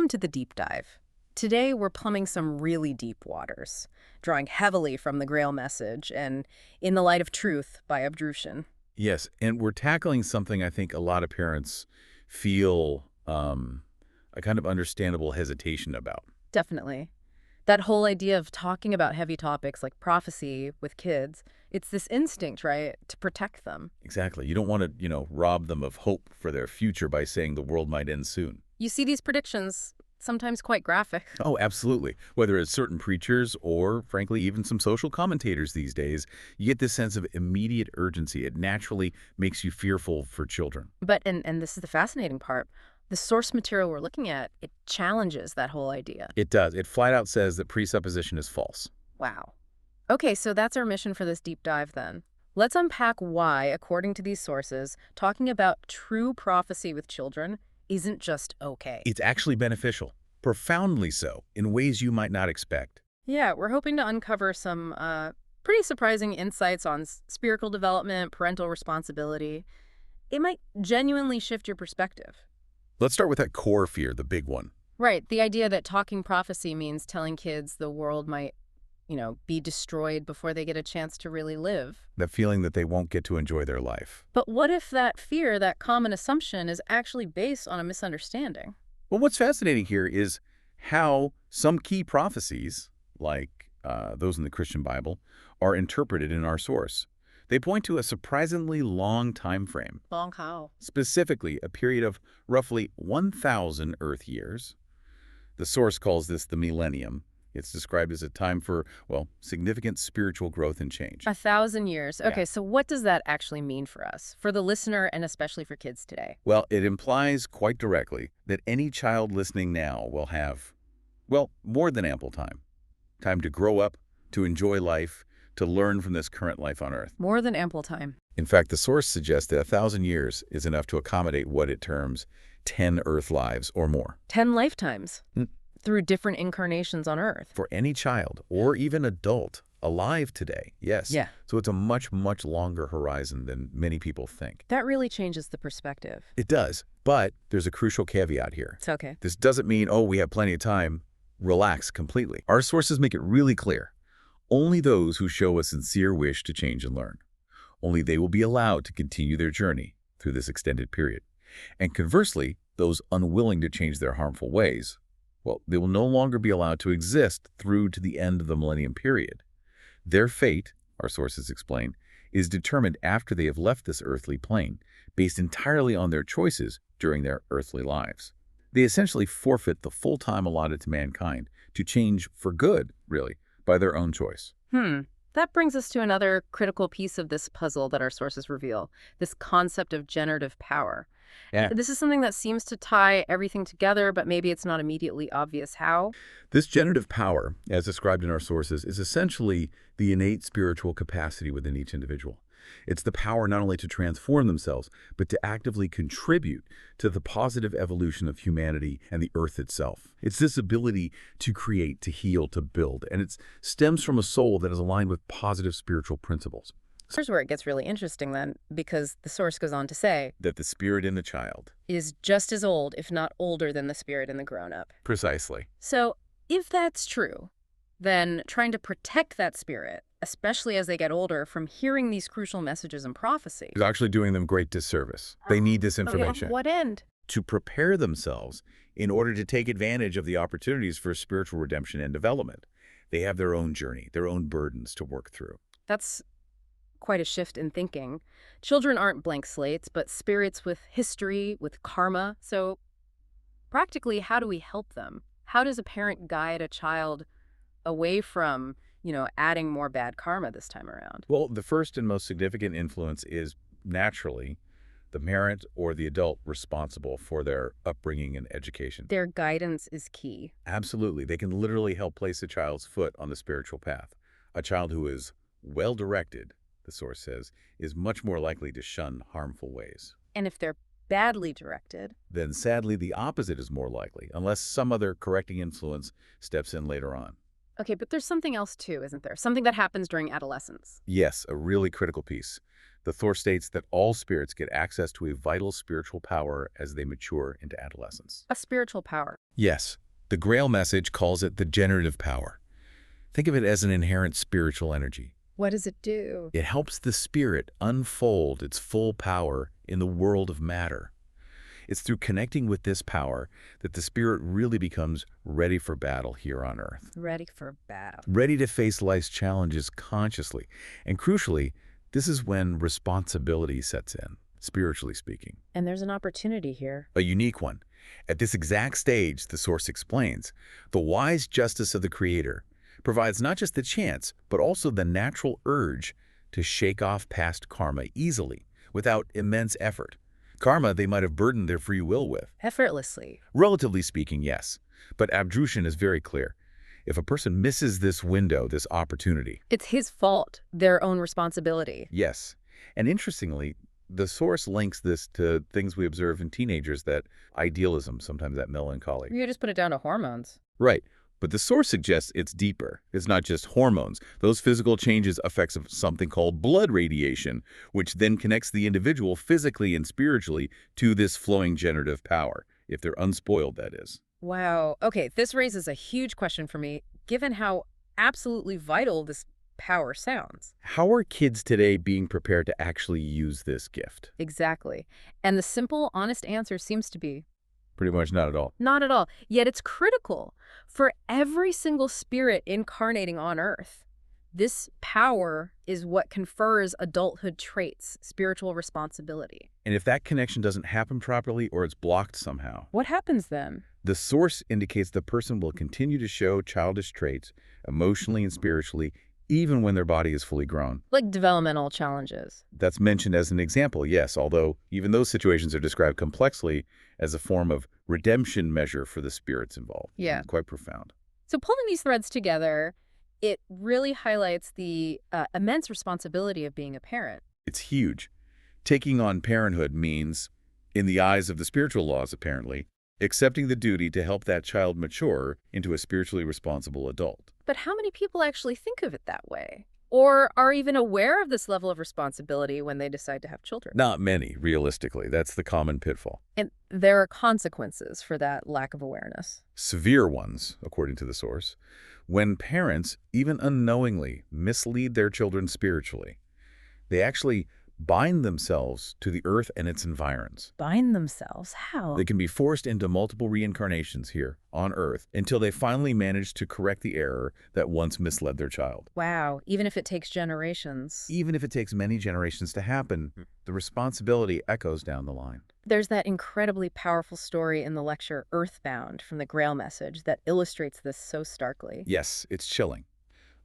Welcome to the deep dive. Today, we're plumbing some really deep waters, drawing heavily from the Grail message and In the Light of Truth by Abdrushan. Yes, and we're tackling something I think a lot of parents feel a kind of understandable hesitation about. Definitely. That whole idea of talking about heavy topics like prophecy with kids, it's this instinct, right, to protect them. Exactly. You don't want to, rob them of hope for their future by saying the world might end soon. You see these predictions, sometimes quite graphic. Oh, absolutely. Whether it's certain preachers or, frankly, even some social commentators these days, you get this sense of immediate urgency. It naturally makes you fearful for children. But, and this is the fascinating part, the source material we're looking at, it challenges that whole idea. It does. It flat out says that presupposition is false. Wow. Okay, so that's our mission for this deep dive then. Let's unpack why, according to these sources, talking about true prophecy with children isn't just okay. It's actually beneficial, profoundly so, in ways you might not expect. Yeah, we're hoping to uncover some pretty surprising insights on spiritual development, parental responsibility. It might genuinely shift your perspective. Let's start with that core fear, the big one. Right, the idea that talking prophecy means telling kids the world might, be destroyed before they get a chance to really live. That feeling that they won't get to enjoy their life. But what if that fear, that common assumption, is actually based on a misunderstanding? Well, what's fascinating here is how some key prophecies, like those in the Christian Bible, are interpreted in our source. They point to a surprisingly long time frame, Long how? specifically a period of roughly 1,000 Earth years. The source calls this the millennium. It's described as a time for, well, significant spiritual growth and change. 1,000 years. Yeah. Okay, so what does that actually mean for us, for the listener, and especially for kids today? Well, it implies quite directly that any child listening now will have, well, more than ample time. Time to grow up, to enjoy life, to learn from this current life on Earth. More than ample time. In fact, the source suggests that 1,000 years is enough to accommodate what it terms 10 Earth lives or more. 10 lifetimes Mm. through different incarnations on Earth. For any child or even adult alive today, yes. Yeah. So it's a much, much longer horizon than many people think. That really changes the perspective. It does, but there's a crucial caveat here. It's okay. This doesn't mean, oh, we have plenty of time. Relax completely. Our sources make it really clear. Only those who show a sincere wish to change and learn. Only they will be allowed to continue their journey through this extended period. And conversely, those unwilling to change their harmful ways, well, they will no longer be allowed to exist through to the end of the millennium period. Their fate, our sources explain, is determined after they have left this earthly plane, based entirely on their choices during their earthly lives. They essentially forfeit the full time allotted to mankind to change for good, really, by their own choice. That brings us to another critical piece of this puzzle that our sources reveal, this concept of generative power. Yeah. This is something that seems to tie everything together, but maybe it's not immediately obvious how. This generative power, as described in our sources, is essentially the innate spiritual capacity within each individual. It's the power not only to transform themselves, but to actively contribute to the positive evolution of humanity and the earth itself. It's this ability to create, to heal, to build, and it stems from a soul that is aligned with positive spiritual principles. Here's where it gets really interesting then, because the source goes on to say, That the spirit in the child. is just as old, if not older, than the spirit in the grown-up. Precisely. So if that's true, then trying to protect that spirit, especially as they get older, from hearing these crucial messages and prophecy. Is actually doing them great disservice. They need this information What end? to prepare themselves in order to take advantage of the opportunities for spiritual redemption and development. They have their own journey, their own burdens to work through. That's quite a shift in thinking. Children aren't blank slates, but spirits with history, with karma. So practically, how do we help them? How does a parent guide a child away from, adding more bad karma this time around? Well, the first and most significant influence is naturally the parent or the adult responsible for their upbringing and education. Their guidance is key. Absolutely. They can literally help place a child's foot on the spiritual path. A child who is well-directed, the source says, is much more likely to shun harmful ways. And if they're badly directed, Then sadly, the opposite is more likely, unless some other correcting influence steps in later on. okay, but there's something else too, isn't there? Something that happens during adolescence. Yes, a really critical piece. The source states that all spirits get access to a vital spiritual power as they mature into adolescence. A spiritual power. Yes, the Grail message calls it the generative power. Think of it as an inherent spiritual energy. What does it do? It helps the spirit unfold its full power in the world of matter. It's through connecting with this power that the spirit really becomes ready for battle here on Earth. Ready for battle. Ready to face life's challenges consciously. And crucially, this is when responsibility sets in, spiritually speaking. And there's an opportunity here. A unique one. At this exact stage, the source explains, the wise justice of the Creator provides not just the chance, but also the natural urge to shake off past karma easily, without immense effort. Karma they might have burdened their free will with. Effortlessly. Relatively speaking, yes. But Abdrushan is very clear. If a person misses this window, this opportunity. It's his fault, their own responsibility. Yes. And interestingly, the source links this to things we observe in teenagers, that idealism, sometimes that melancholy. You just put it down to hormones. Right. But the source suggests it's deeper. It's not just hormones. Those physical changes affects something called blood radiation, which then connects the individual physically and spiritually to this flowing generative power, if they're unspoiled, that is. Wow. Okay, this raises a huge question for me, given how absolutely vital this power sounds. How are kids today being prepared to actually use this gift? Exactly. And the simple, honest answer seems to be Pretty much not at all. not at all. Yet it's critical for every single spirit incarnating on Earth. This power is what confers adulthood traits, spiritual responsibility. And if that connection doesn't happen properly or it's blocked somehow, What happens then? the source indicates the person will continue to show childish traits emotionally and spiritually, even when their body is fully grown. Like developmental challenges. That's mentioned as an example, yes, although even those situations are described complexly as a form of redemption measure for the spirits involved. Yeah. Quite profound. So pulling these threads together, it really highlights the immense responsibility of being a parent. It's huge. Taking on parenthood means, in the eyes of the spiritual laws apparently, accepting the duty to help that child mature into a spiritually responsible adult. But how many people actually think of it that way? Or are even aware of this level of responsibility when they decide to have children? Not many, realistically. That's the common pitfall. And there are consequences for that lack of awareness. Severe ones, according to the source, when parents, even unknowingly, mislead their children spiritually. They actually bind themselves to the earth and its environs. Bind themselves? How? They can be forced into multiple reincarnations here on Earth until they finally manage to correct the error that once misled their child. Wow, even if it takes generations. Even if it takes many generations to happen, the responsibility echoes down the line. There's that incredibly powerful story in the lecture Earthbound from the Grail message that illustrates this so starkly. Yes, it's chilling.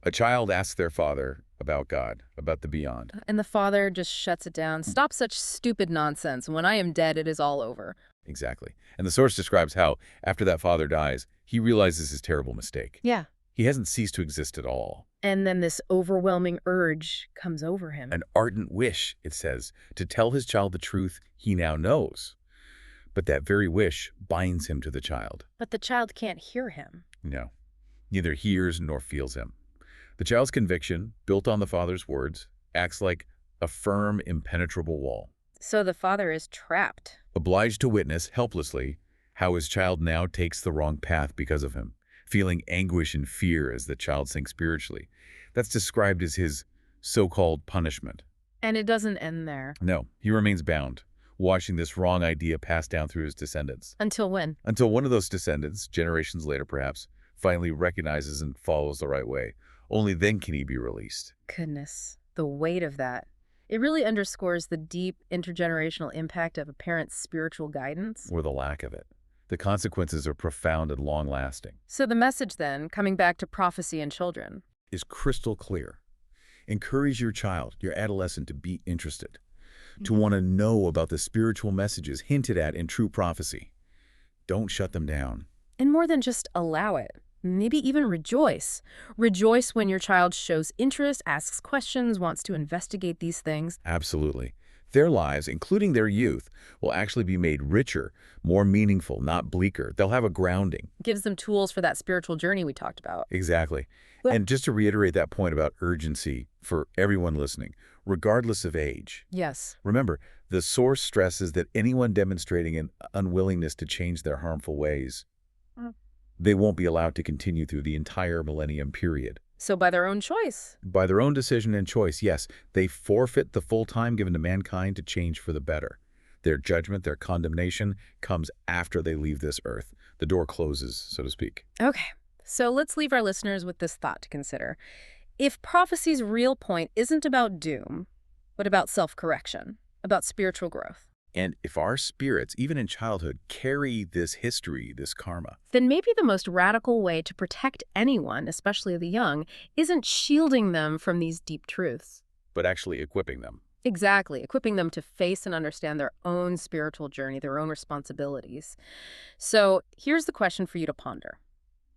A child asks their father about God, about the beyond. And the father just shuts it down. Stop such stupid nonsense. When I am dead, it is all over. Exactly. And the source describes how, after that father dies, he realizes his terrible mistake. Yeah. He hasn't ceased to exist at all. And then this overwhelming urge comes over him. An ardent wish, it says, to tell his child the truth he now knows. But that very wish binds him to the child. But the child can't hear him. No, neither hears nor feels him. The child's conviction, built on the father's words, acts like a firm, impenetrable wall. So the father is trapped. Obliged to witness, helplessly, how his child now takes the wrong path because of him, feeling anguish and fear as the child sinks spiritually. That's described as his so-called punishment. And it doesn't end there. No, he remains bound, watching this wrong idea pass down through his descendants. Until when? Until one of those descendants, generations later perhaps, finally recognizes and follows the right way. Only then can he be released. Goodness, the weight of that. It really underscores the deep intergenerational impact of a parent's spiritual guidance. Or the lack of it. The consequences are profound and long-lasting. So the message then, coming back to prophecy and children, is crystal clear. Encourage your child, your adolescent, to be interested, to want to know about the spiritual messages hinted at in true prophecy. Don't shut them down. And more than just allow it. Maybe even rejoice. Rejoice when your child shows interest, asks questions, wants to investigate these things. Absolutely. Their lives, including their youth, will actually be made richer, more meaningful, not bleaker. They'll have a grounding. Gives them tools for that spiritual journey we talked about. Exactly. Well- And just to reiterate that point about urgency for everyone listening, regardless of age, Yes. remember, the source stresses that anyone demonstrating an unwillingness to change their harmful ways, Mm. they won't be allowed to continue through the entire millennium period. So by their own choice. By their own decision and choice, yes, they forfeit the full time given to mankind to change for the better. Their judgment, their condemnation, comes after they leave this earth. The door closes, so to speak. Okay, so let's leave our listeners with this thought to consider. If prophecy's real point isn't about doom, but about self-correction, about spiritual growth, And if our spirits, even in childhood, carry this history, this karma, then maybe the most radical way to protect anyone, especially the young, isn't shielding them from these deep truths. but actually equipping them. Exactly, equipping them to face and understand their own spiritual journey, their own responsibilities. So here's the question for you to ponder.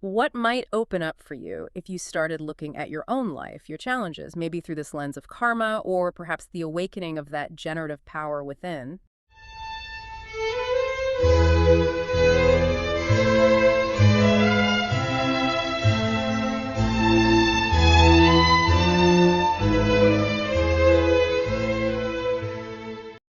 What might open up for you if you started looking at your own life, your challenges, maybe through this lens of karma or perhaps the awakening of that generative power within?